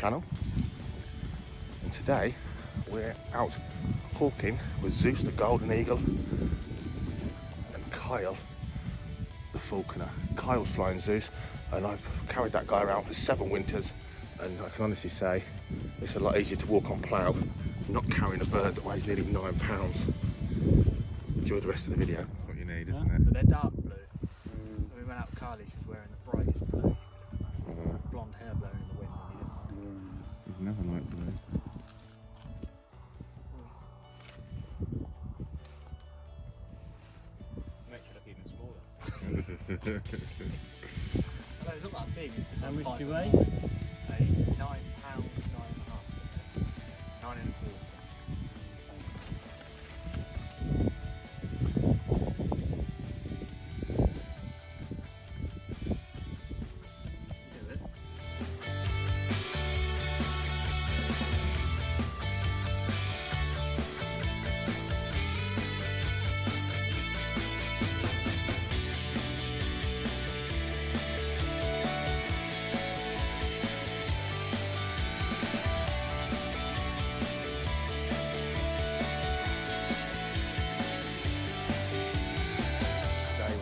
channel, and today we're out hawking with Zeus the golden eagle and Kyle the falconer. Kyle's flying Zeus, and I've carried that guy around for 7 winters, and I can honestly say it's a lot easier to walk on plough not carrying a bird that weighs nearly 9 pounds. Enjoy the rest of the video. What you need, isn't it? But they're dark blue. When we went out with Carly, she was wearing the brightest blue. Blonde hair blowing in the wind. He's never liked blue. Makes you look even smaller. I don't look that big. It's just How much do you weigh? weigh? He's £9, 9.5. 9 and a quarter.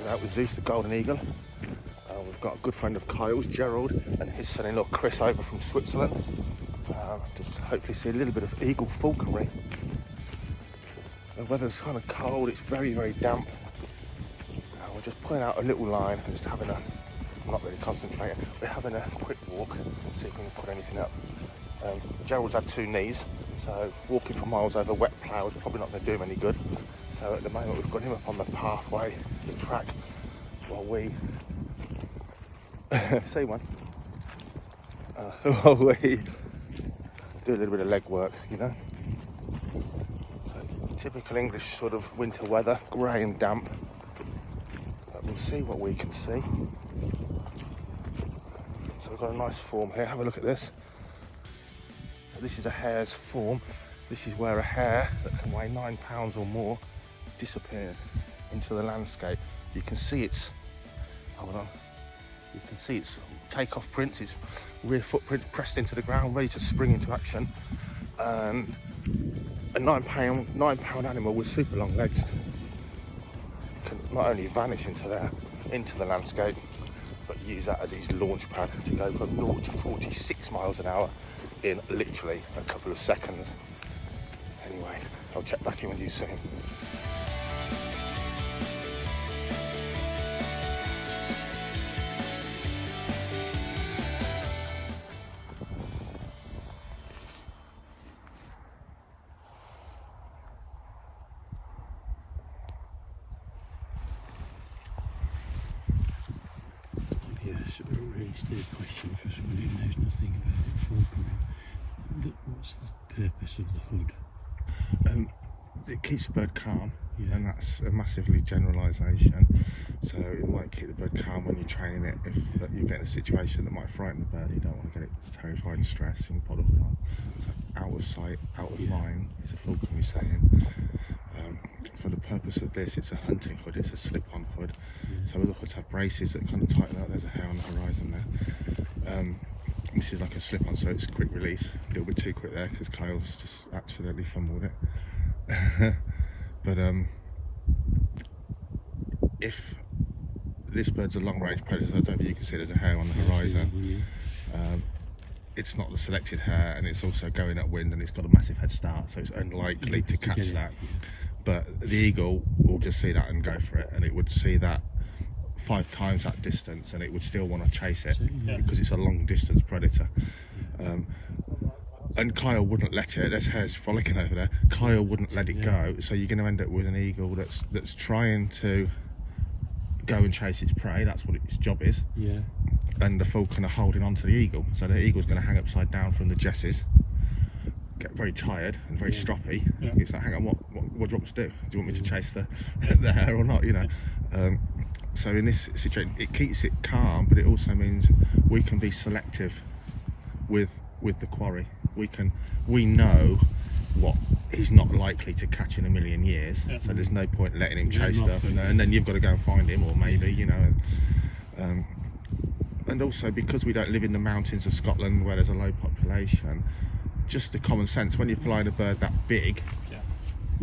Out with Zeus the golden eagle. We've got a good friend of Kyle's, Gerald, and his son-in-law Chris over from Switzerland. Just hopefully see a little bit of eagle falconry. The weather's kind of cold, it's very, very damp. We're just pulling out a little line and just having I'm not really concentrating, we're having a quick walk, see if we can put anything up. Gerald's had 2 knees, so walking for miles over wet plough is probably not going to do him any good. So at the moment we've got him up on the pathway, the track, while we see one. While we do a little bit of leg work, you know. So, typical English sort of winter weather, grey and damp. But we'll see what we can see. So we've got a nice form here. Have a look at this. So this is a hare's form. This is where a hare that can weigh 9 pounds or more disappears into the landscape. You can see its, hold on, you can see its takeoff prints, its rear footprint pressed into the ground, ready to spring into action. And a 9 pound animal with super long legs can not only vanish into the landscape, but use that as his launch pad to go from 0 to 46 miles an hour in literally a couple of seconds. Anyway, I'll check back in with you soon. A really silly question for someone who knows nothing about falconry. What's the purpose of the hood? It keeps the bird calm, Yeah. and that's a massively generalisation. So it might keep the bird calm when you're training it. If you get in a situation that might frighten the bird, you don't want to get it terrified and stressed, and put the hood on. So out of sight, out of mind is a falconry saying. For the purpose of this, it's a hunting hood, it's a slip-on hood. Some of the hoods have braces that kind of tighten up. There's a hare on the horizon there. This is like a slip-on, so it's quick release. A little bit too quick there because Kyle's just accidentally fumbled it. But if this bird's a long-range predator, I don't know if you can see there's a hare on the horizon. It's not the selected hare, and it's also going upwind, and it's got a massive head start, so it's unlikely to catch that. But the eagle will just see that and go for it, and it would see that 5 times that distance, and it would still want to chase it because it's a long distance predator. And Kyle wouldn't let it. There's hares frolicking over there. Kyle wouldn't let it go, so you're going to end up with an eagle that's trying to go and chase its prey. That's what its job is. Yeah. And the falconer holding on to the eagle, so the eagle's going to hang upside down from the jesses, get very tired and very stroppy. It's like, hang on, what do you want me to do? Do you want me to chase the hare or not? You know. So in this situation, it keeps it calm, but it also means we can be selective with the quarry. We know what he's not likely to catch in a million years, so there's no point letting him chase stuff, and then you've got to go and find him, or maybe, you know. and also because we don't live in the mountains of Scotland where there's a low population, just the common sense, when you're flying a bird that big,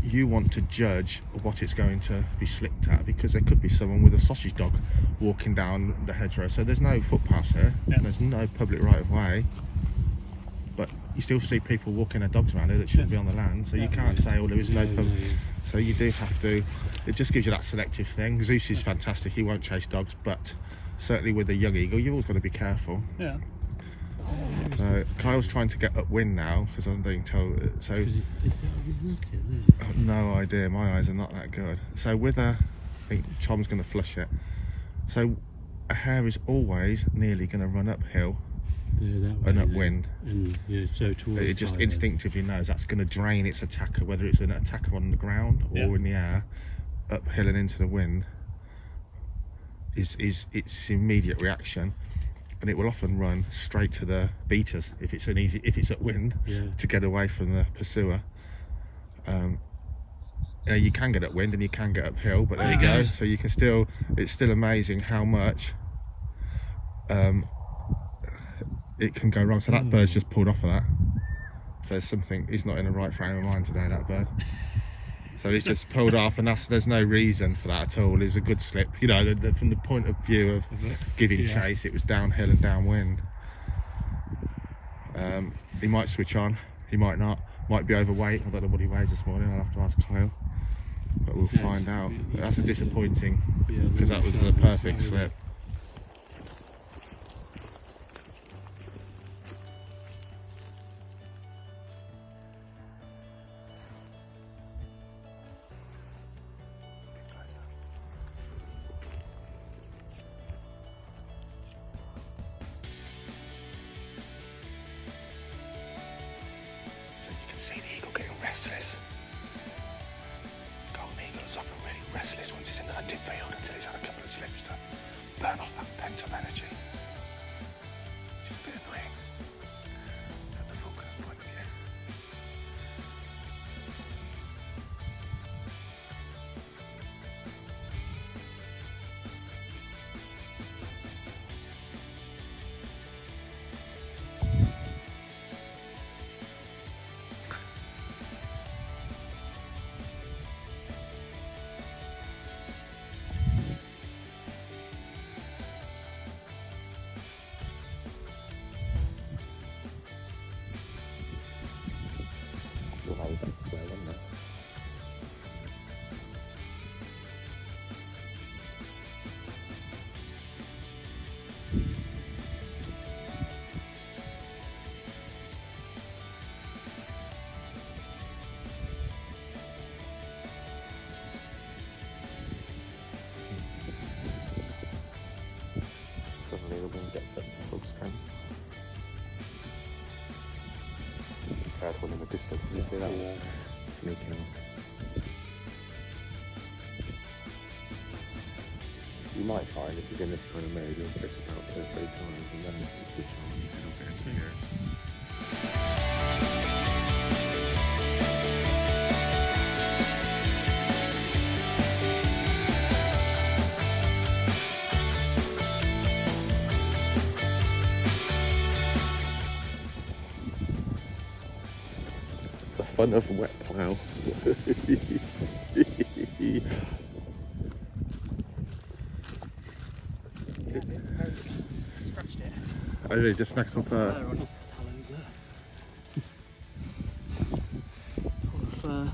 you want to judge what it's going to be slipped at, because there could be someone with a sausage dog walking down the hedgerow. So there's no footpaths here, there's no public right of way, but you still see people walking their dogs around here that shouldn't be on the land, so you can't say, oh, there is no pub. So you do have to, it just gives you that selective thing. Zeus is fantastic, he won't chase dogs, but certainly with a young eagle you've always got to be careful. Kyle's trying to get upwind now because I'm being told. So no idea. My eyes are not that good. So with a, I think Tom's going to flush it. So a hare is always nearly going to run uphill and upwind. And so it just instinctively knows that's going to drain its attacker, whether it's an attacker on the ground or in the air, uphill and into the wind. Is its immediate reaction. And it will often run straight to the beaters if it's upwind, to get away from the pursuer. You can get upwind and you can get uphill, but there you go. So you can still, it's still amazing how much it can go wrong. So that bird's just pulled off of that. So there's something, he's not in the right frame of mind today, that bird. So he's just pulled off, and there's no reason for that at all. It was a good slip, you know. From the point of view of giving chase, it was downhill and downwind. He might switch on, he might not. Might be overweight. I don't know what he weighs this morning. I'll have to ask Kyle, but we'll find out. But that's a disappointing, because that was a perfect slip. See the eagle getting restless. Golden eagle is often really restless once he's in the hunting field until he's had a couple of slips to burn off that pent up energy. Which is a bit annoying from the falconer's point of view. Suddenly the wind gets up to full strength. Third one in the distance, did you see that one? Sneaking on. You might find if you're in this kind of mode, you'll press about 2 or 3 times and then it'll switch on and it'll get into gear. Fun of a wet plough. Scratched it. I really just snagged some fur. On his talons there.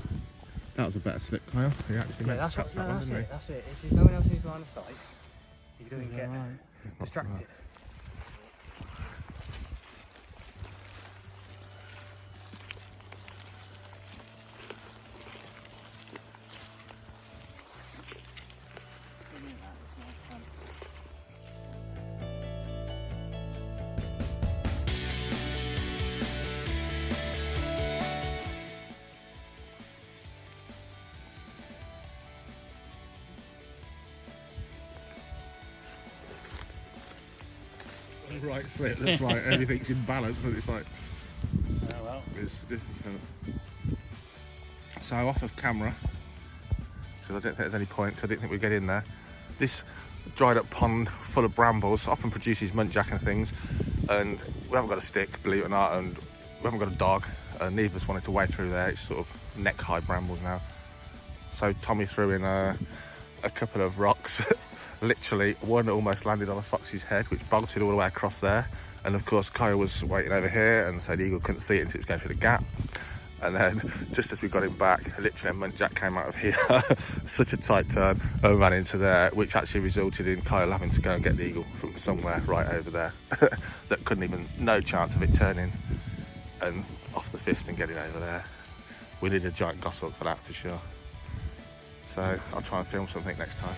That was a better slip, Kyle. He actually meant to catch that one, didn't he? That's it. If there's no one else who's line of sight, he doesn't get distracted. Right slip, that's like everything's in balance, and it's like, Oh well. it's difficult. So off of camera, because I don't think there's any point, because I didn't think we'd get in there. This dried up pond full of brambles, often produces muntjac and things, and we haven't got a stick, believe it or not, and we haven't got a dog, and neither of us wanted to wade through there. It's sort of neck high brambles now. So Tommy threw in a couple of rocks. Literally, one almost landed on a fox's head, which bolted all the way across there. And of course, Kyle was waiting over here, and so the eagle couldn't see it until it was going through the gap. And then, just as we got him back, literally a muntjac came out of here, such a tight turn, and ran into there, which actually resulted in Kyle having to go and get the eagle from somewhere right over there. That couldn't even, no chance of it turning and off the fist and getting over there. We need a giant goshawk for that, for sure. So I'll try and film something next time.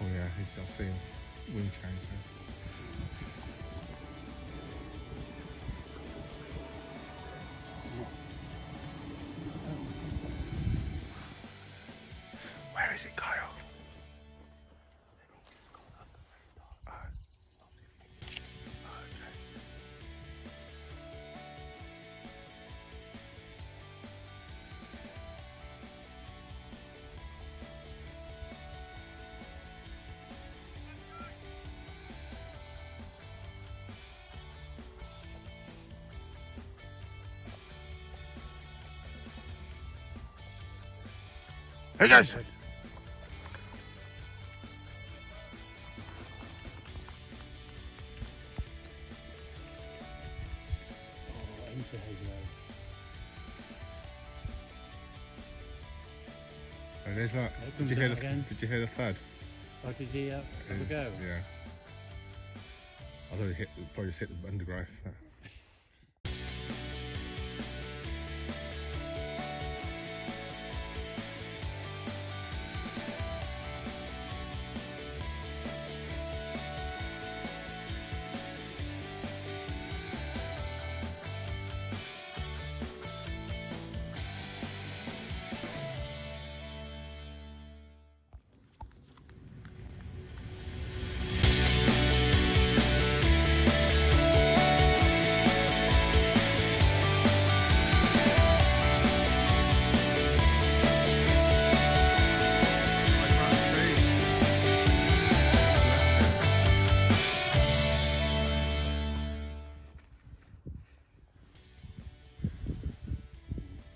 Oh yeah, I see him. Wind change there. Where is it, Kyle? Here it goes. And there's that. Did you hear the thud? Oh, did he have a go? Yeah. I thought it probably just hit the undergrowth.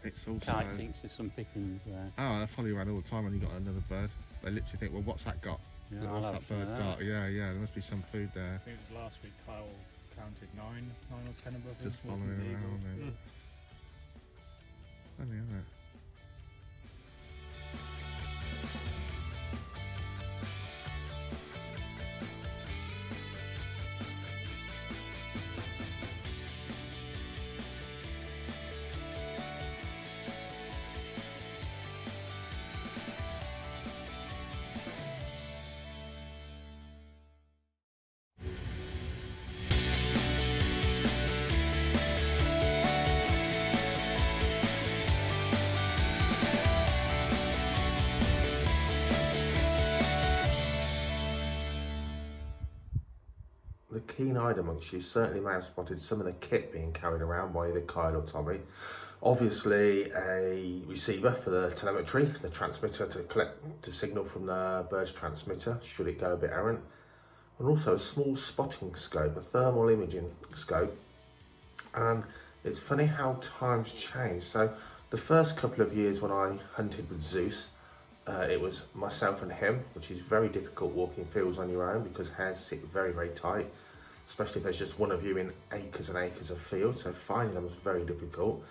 It's also... Kite thinks there's some pickings there. Oh, they follow you around all the time when you got another bird. They literally think, well, what's that got? Yeah, What's I'll that have some bird of got? that. Yeah, there must be some food there. I think it was last week Kyle counted nine or 10 above him. Just following around. And... Funny, isn't it? keen-eyed amongst you certainly may have spotted some of the kit being carried around by either Kyle or Tommy. Obviously a receiver for the telemetry, the transmitter to collect the signal from the bird's transmitter should it go a bit errant, and also a small spotting scope, a thermal imaging scope. And it's funny how times change. So the first couple of years when I hunted with Zeus, it was myself and him, which is very difficult walking fields on your own because hares sit very, very tight, especially if there's just one of you in acres and acres of field, so finding them was very difficult.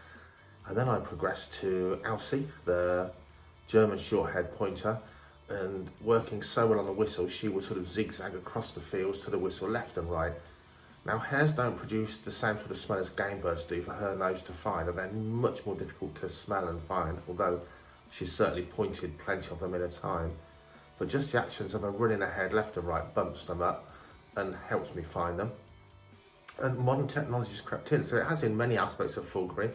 And then I progressed to Elsie, the German short-haired pointer, and working so well on the whistle, she would sort of zigzag across the fields to the whistle left and right. Now, hares don't produce the same sort of smell as game birds do for her nose to find, and they're much more difficult to smell and find, although she's certainly pointed plenty of them in a time. But just the actions of her running ahead left and right bumps them up and helps me find them. And modern technology's crept in, so it has in many aspects of falconry.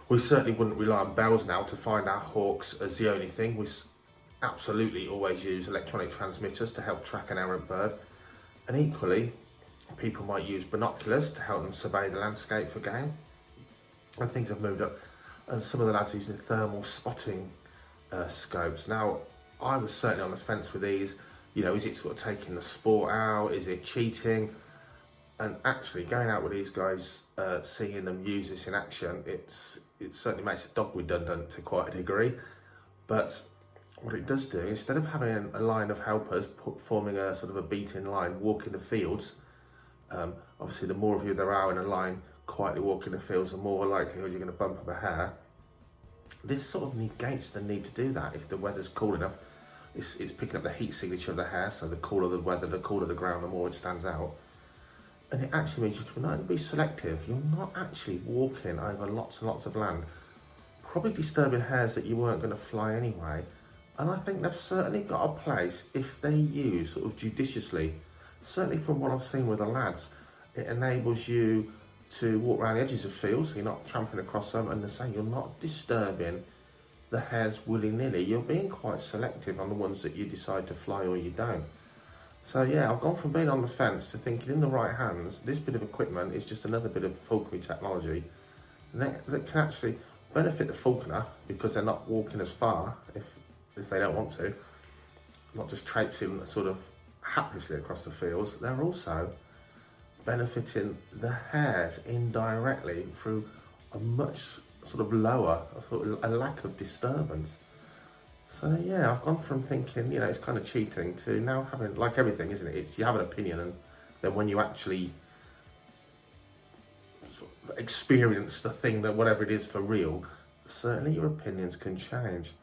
We certainly wouldn't rely on bells now to find our hawks as the only thing. We absolutely always use electronic transmitters to help track an errant bird. And equally, people might use binoculars to help them survey the landscape for game. And things have moved up. And some of the lads are using thermal spotting scopes. Now, I was certainly on the fence with these. You know, is it sort of taking the sport out? Is it cheating? And actually going out with these guys, seeing them use this in action, it certainly makes a dog redundant to quite a degree. But what it does do, instead of having a line of helpers forming a sort of a beating line, walking the fields, obviously the more of you there are in a line quietly walking the fields, the more likelihood you're going to bump up a hare. This sort of negates the need to do that if the weather's cool enough. It's picking up the heat signature of the hare, so the cooler the weather, the cooler the ground, the more it stands out. And it actually means you can not only be selective, you're not actually walking over lots and lots of land, probably disturbing hares that you weren't going to fly anyway. And I think they've certainly got a place if they use sort of judiciously. Certainly from what I've seen with the lads, it enables you to walk around the edges of fields, so you're not trampling across them, and to say you're not disturbing the hares willy-nilly. You're being quite selective on the ones that you decide to fly or you don't. So yeah, I've gone from being on the fence to thinking in the right hands, this bit of equipment is just another bit of falconry technology that can actually benefit the falconer because they're not walking as far if they don't want to, not just traipsing sort of haplessly across the fields. They're also benefiting the hares indirectly through a much sort of lower, a lack of disturbance. So yeah, I've gone from thinking, you know, it's kind of cheating to now having, like everything, isn't it? It's you have an opinion, and then when you actually sort of experience the thing, that whatever it is for real, certainly your opinions can change.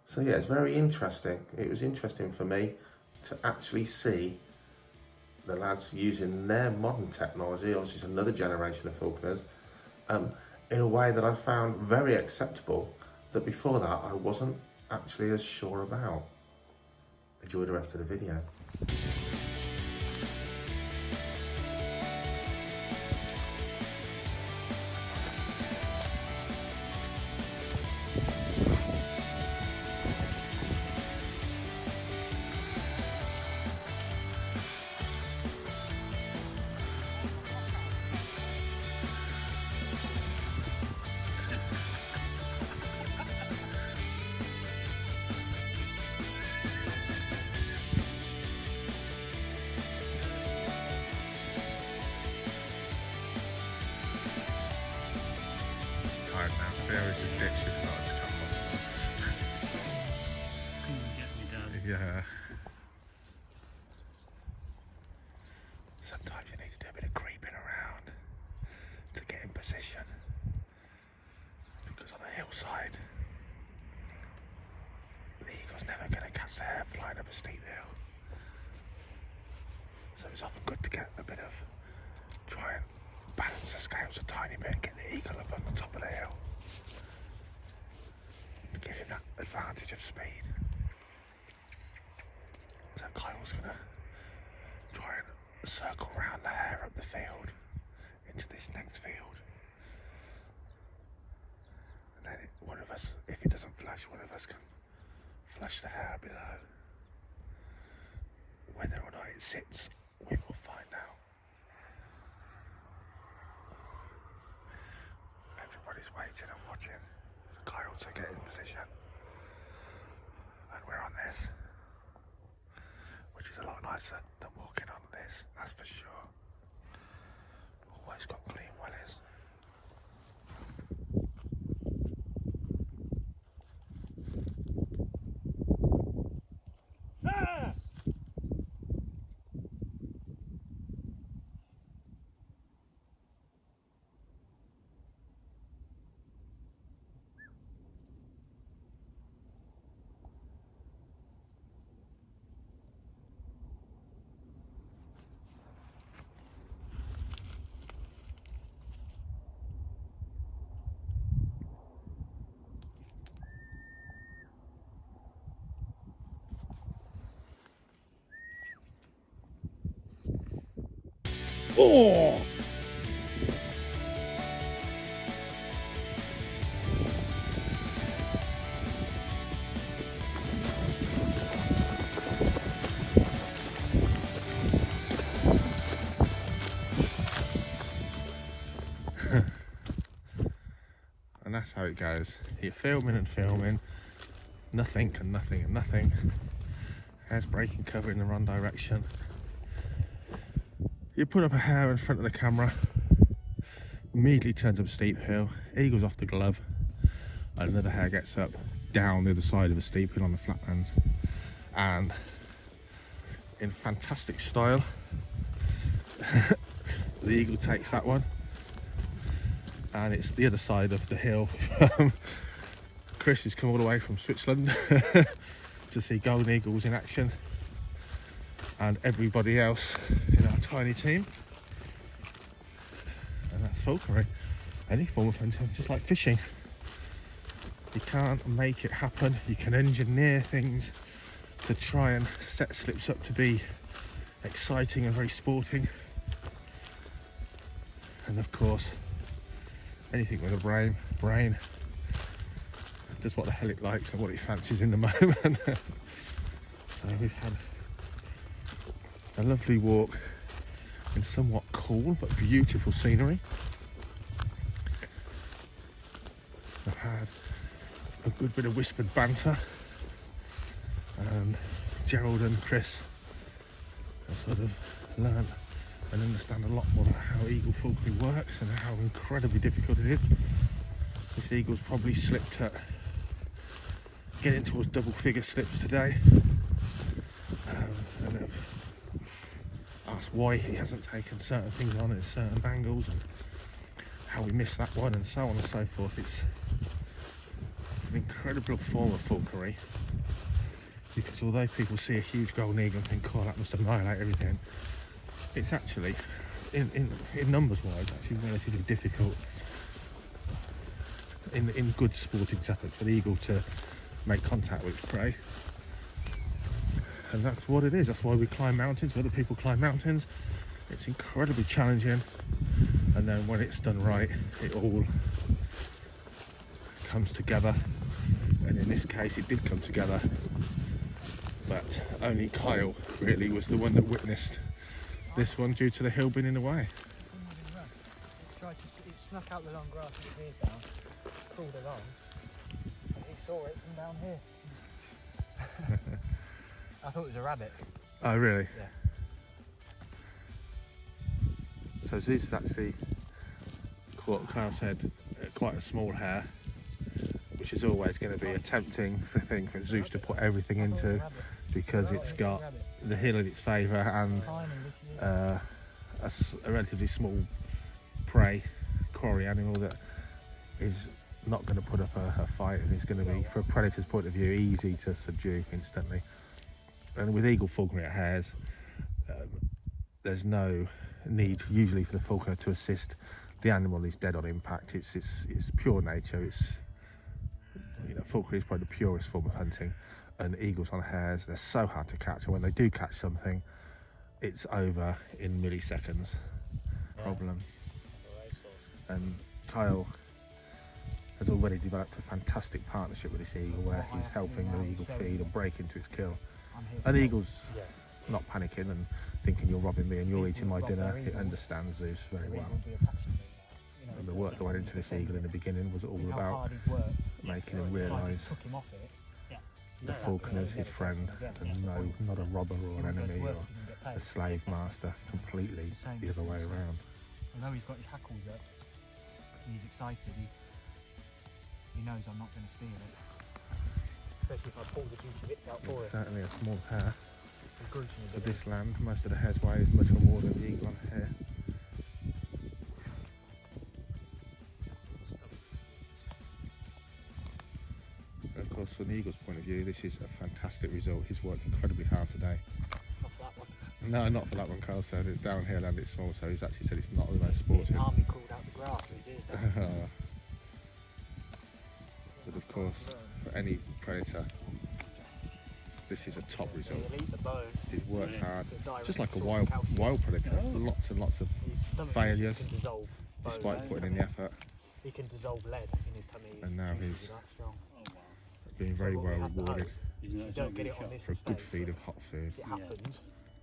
So yeah, it's very interesting. It was interesting for me to actually see the lads using their modern technology, obviously it's another generation of falconers, in a way that I found very acceptable, that before that I wasn't actually as sure about. Enjoy the rest of the video. Tired now, Sarah's just ditch just started to come Come and get me, Dad. on. Yeah. Sometimes you need to do a bit of creeping around to get in position, because on a hillside the eagle's never going to catch the hare flying up a steep hill. So it's often good to get a bit of, try and balance the scales a tiny bit and get the eagle up on the top of the hill to give him that advantage of speed. So Kyle's going to try and circle round the hare up the field into this next field. And then one of us, if it doesn't flush, one of us can flush the hare below. Whether or not it sits, we will find out. Everybody's waiting and watching for Kyle to get in position. And we're on this, which is a lot nicer than walking on this, that's for sure. Always got clean wellies. Oh! And that's how it goes. You're filming and filming, nothing and nothing and nothing. Hair's breaking cover in the wrong direction. You put up a hair in front of the camera, immediately turns up a steep hill, eagles off the glove, and another hair gets up down the other side of a steep hill on the flatlands. And in fantastic style, the eagle takes that one, and it's the other side of the hill. Chris has come all the way from Switzerland to see golden eagles in action, and everybody else in our tiny team. And that's falconry. Any form of hunting, just like fishing. You can't make it happen. You can engineer things to try and set slips up to be exciting and very sporting. And of course, anything with a brain does what the hell it likes and what it fancies in the moment. So we've had a lovely walk in somewhat cool but beautiful scenery. I've had a good bit of whispered banter, and Gerald and Chris have sort of learned and understand a lot more about how eagle falconry works and how incredibly difficult it is. This eagle's probably slipped at getting towards double figure slips today, and I've asked why he hasn't taken certain things on at certain angles and how we missed that one and so on and so forth. It's an incredible form of falconry, because although people see a huge golden eagle and think, oh, that must annihilate everything, it's actually, in numbers wise, actually relatively difficult in good sporting setups for the eagle to make contact with prey. And that's what it is. That's why we climb mountains. Other people climb mountains. It's incredibly challenging, and then when it's done right, it all comes together. And in this case, it did come together, but only Kyle really was the one that witnessed this one due to the hill being in the way. It snuck out the long grass with its ears down, crawled along, and he saw it from down here. I thought it was a rabbit. Oh, really? Yeah. So Zeus is actually, what Kyle said, quite a small hare, which is always going to be a tempting thing for Zeus to put everything into, because it's got the hill in its favour and a relatively small prey, quarry animal that is not going to put up a fight and is going to be, from a predator's point of view, easy to subdue instantly. And with eagle falconry at hares, there's no need usually for the falconer to assist. The animal is dead on impact. It's pure nature. It's, you know, falconry is probably the purest form of hunting, and eagles on hares, they're so hard to catch, and when they do catch something, it's over in milliseconds. Problem. And Kyle has already developed a fantastic partnership with this eagle, where he's helping the eagle feed and break into its kill. And the eagle's not panicking and thinking you're robbing me and you're eating my dinner. It understands Zeus very well. And the work that went into this eagle in the beginning was all Think how about hard he's worked. making him If I realise just took him off it, the falconer's his friend, and no, not a robber or an enemy or a slave master, completely the other way around. I know he's got his hackles up, and he's excited. He knows I'm not going to steal it. Especially if I pull the juicy bits out for It's it. certainly a small hare It's gruesome, for isn't it? this land. Most of the hare's weight is much more than the eagle on a hare. And of course, from the eagle's point of view, this is a fantastic result. He's worked incredibly hard today. Not for that one. No, not for that one. Carl said it's downhill and it's small, so he's actually said it's not the most sportive. The army crawled out the grass with his ears down. But of course, for any predator, this is a top result. He'll eat the bone. He's worked hard, The direct just like a source of wild calcium. predator. Lots and lots of His stomach failures, juices can dissolve bone. despite putting in the effort, He can dissolve lead in his tummy. And now juices he's are that strong. being very So what we well have to rewarded hope, if you don't get it on this for a good estate, feed of hot food. if it happened,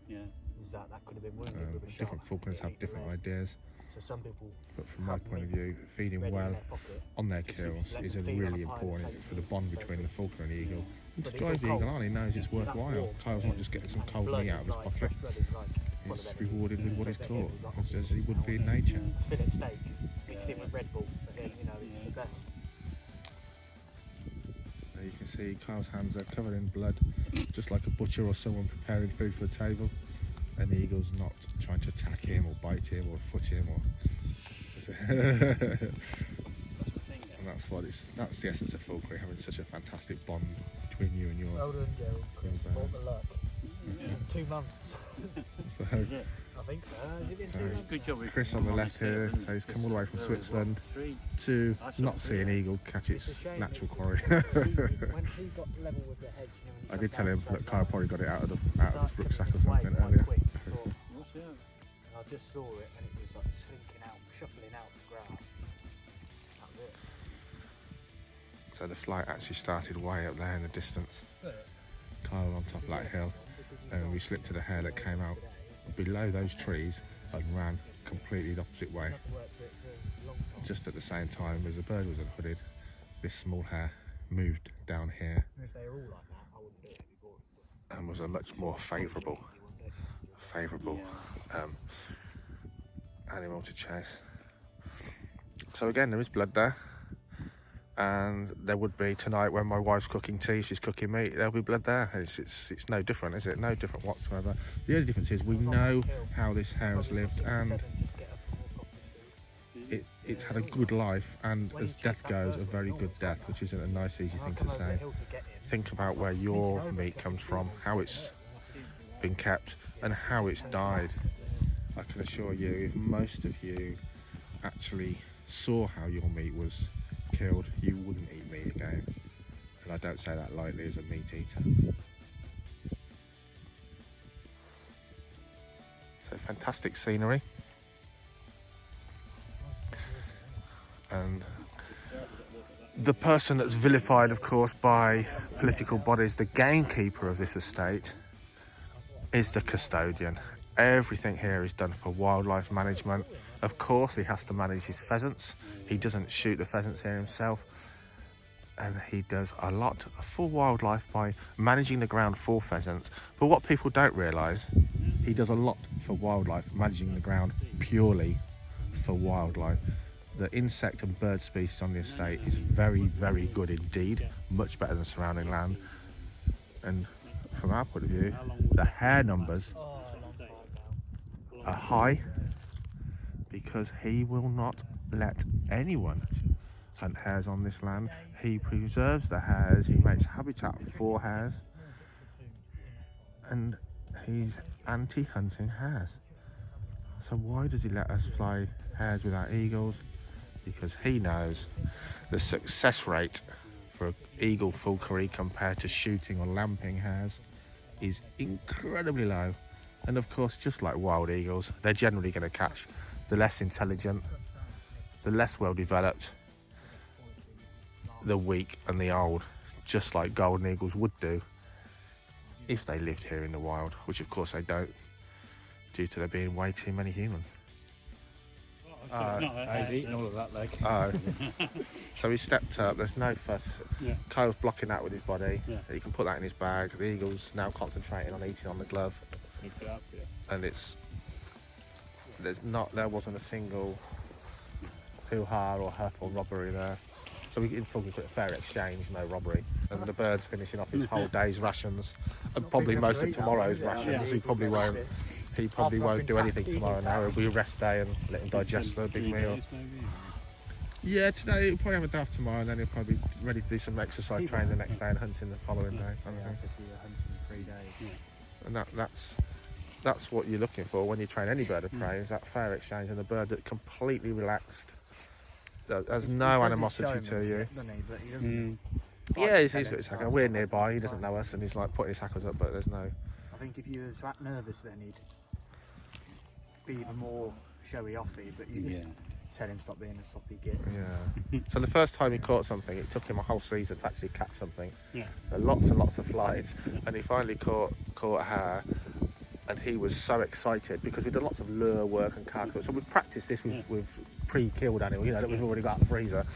is that could have been wounded with a shot. Different falconers have different ideas, So some people, but from my point of view, feeding ready in well their pocket, on their kills Let is them a feed on really a pile of important safety. for the bond between the falconer and the eagle. And But to it's drive the all eagle cold. on, he knows it's worthwhile. warm. Kyle's not just getting some and cold blood meat out of is his like, pocket. fresh blood is like full He's of energy. rewarded with what he's So caught, their head was as he would be in nature. A fillet steak mixed in with Red Bull for him, it's the best. There you can see Kyle's hands are covered in blood, just like a butcher or someone preparing food for the table. And the eagle's not trying to attack him or bite him or foot him or. And that's the essence of falconry, having such a fantastic bond between you and your. Well done, Gerald. Chris, Well done. brought the luck. 2 months. So, I think so. Has it been 2 months? Good job. Chris on the left here, so he's come all the way from Switzerland to not see an eagle catch It's a its shame natural that quarry. when he got level with the hedge, when I you did come tell down him straight that Kyle line, probably got it out of his started rucksack or coming this way something quite earlier. quick. I thought, I just saw it and it was like slinking out, shuffling out the grass. That was it. So the flight actually started way up there in the distance. Kyle on top of that hill, and we slipped to the hare that came out below those trees and ran completely the opposite way. Just at the same time as the bird was unhooded, this small hare moved down here If they were all like that, I wouldn't do it. It'd be boring. and was a much more favourable animal to chase. So again, there is blood there, and there would be tonight when my wife's cooking tea, she's cooking meat, there'll be blood there. It's no different, is it? No different whatsoever. The only difference is we know how this hare has lived, and it's had a good life, and as death goes, a very good death, which isn't a nice easy thing to say. Think about where your meat comes from, how it's been kept and how it's died. I can assure you, if most of you actually saw how your meat was killed, you wouldn't eat meat again. And I don't say that lightly as a meat eater. So fantastic scenery. And the person that's vilified, of course, by political bodies, the gamekeeper of this estate, is the custodian. Everything here is done for wildlife management. Of course, he has to manage his pheasants. He doesn't shoot the pheasants here himself. And he does a lot for wildlife by managing the ground for pheasants. But what people don't realise, he does a lot for wildlife, managing the ground purely for wildlife. The insect and bird species on the estate is very, very good indeed, much better than surrounding land. And from our point of view, the hare numbers are high because he will not let anyone hunt hares on this land. He preserves the hares, he makes habitat for hares, and he's anti-hunting hares. So why does he let us fly hares without eagles? Because he knows the success rate for eagle falconry compared to shooting or lamping hares is incredibly low. And of course, just like wild eagles, they're generally going to catch the less intelligent, the less well developed, the weak and the old, just like golden eagles would do if they lived here in the wild, which of course they don't, due to there being way too many humans. It's not I was eating all of that leg. Oh. So he stepped up, there's no fuss. Yeah. Kyle's blocking that with his body. Yeah. He can put that in his bag. The eagle's now concentrating on eating on the glove. Lift it up, yeah. And there wasn't a single hoo-ha or huff or robbery there. So we can talk a fair exchange, no robbery. And the bird's finishing off his whole day's rations, and probably most of tomorrow's rations. He probably won't do anything tomorrow now. It'll be a rest day and let him digest the big meal. Yeah, today he'll probably have a daft tomorrow, and then he'll probably be ready to do some exercise training the next day and hunting the following day. Yeah, so if you're hunting 3 days. And that's what you're looking for when you train any bird of prey, is that fair exchange, and a bird that completely relaxed, that has no animosity to you. He doesn't. Yeah, he's we're nearby, he doesn't know us, and he's like putting his hackles up, but there's no... I think if you was that nervous, then he'd be even more showy offy, but you just tell him stop being a soppy git. Yeah. So the first time he caught something, it took him a whole season to actually catch something. Yeah. Lots and lots of flights, and he finally caught a hare, and he was so excited because we'd done lots of lure work and carcass. So we practiced this with pre-killed animals, that we've already got out of the freezer.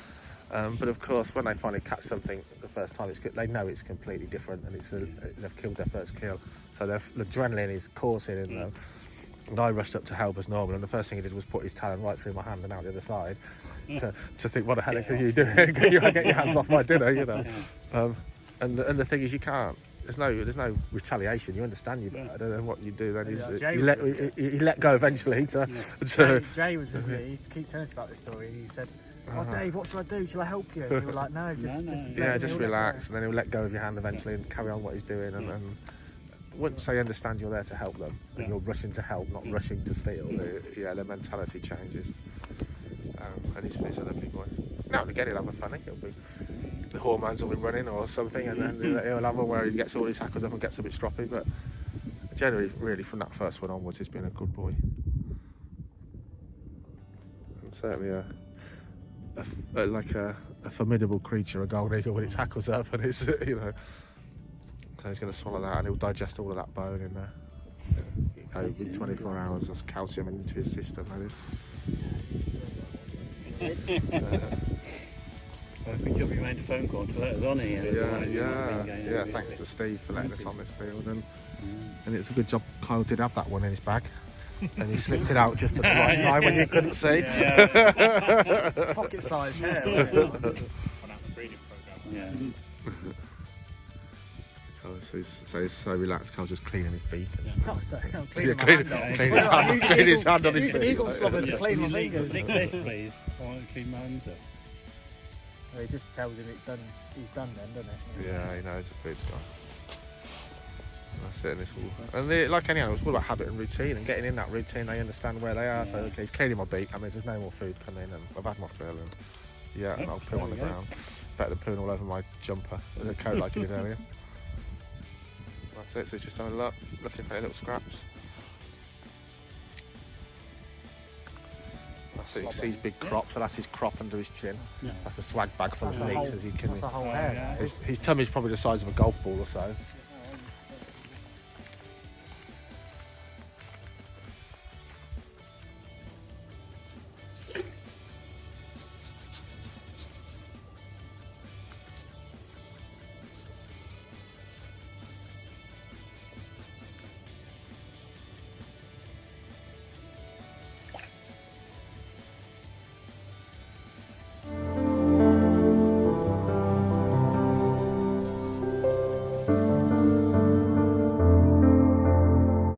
But of course, when they finally catch something the first time, they know it's completely different, and they've killed their first kill. So the adrenaline is coursing in them. And I rushed up to help as normal, and the first thing he did was put his talon right through my hand and out the other side to think, what the hell are you doing? Get your hands off my dinner, And the thing is, you can't. There's no retaliation. You understand you better, and what you do then is you let go eventually. Jay was with me. He keeps telling us about this story. He said, "Oh, Dave, what shall I do? Shall I help you?" And we were like, "No, just relax." And then he'll let go of your hand eventually and carry on what he's doing. And once they understand you're there to help them, and you're rushing to help, not rushing to steal, their mentality changes. And he's a lovely boy. Now and again he'll have a funny. The hormones will be running or something, and then he'll have one where he gets all his hackles up and gets a bit stroppy. But generally, really, from that first one onwards, he's been a good boy. And certainly a formidable creature, a golden eagle, with its hackles up, and it's So he's going to swallow that, and he'll digest all of that bone in there. Within 24 hours, there's calcium into his system. I think you'll be made a phone call to let us on here. Yeah. Thanks to Steve for letting us on this field, and it's a good job Kyle did have that one in his bag, and he slipped it out just at the right time when you couldn't see. Pocket-sized hair. On our breeding program. So he's so relaxed. Carl's just cleaning his beak. Clean his hand on his beak. Eagle slobber to clean my fingers. Nick this, please. I want to clean my hands up. He just tells him it's done. He's done then, doesn't it? Yeah, he knows the food's gone. That's it. And it's all, and like any animal, it's all about habit and routine. And getting in that routine, they understand where they are. So okay, he's cleaning my beak. I mean, there's no more food coming, and I've had my fill, and I'll poo on the ground. Better than pooing all over my jumper with a coat like you did earlier. That's it. So he's just having a look, looking for any little scraps. That's it. He sees big crop, so that's his crop under his chin. That's a swag bag full of meat, as you can. That's a whole hair. His tummy's probably the size of a golf ball or so.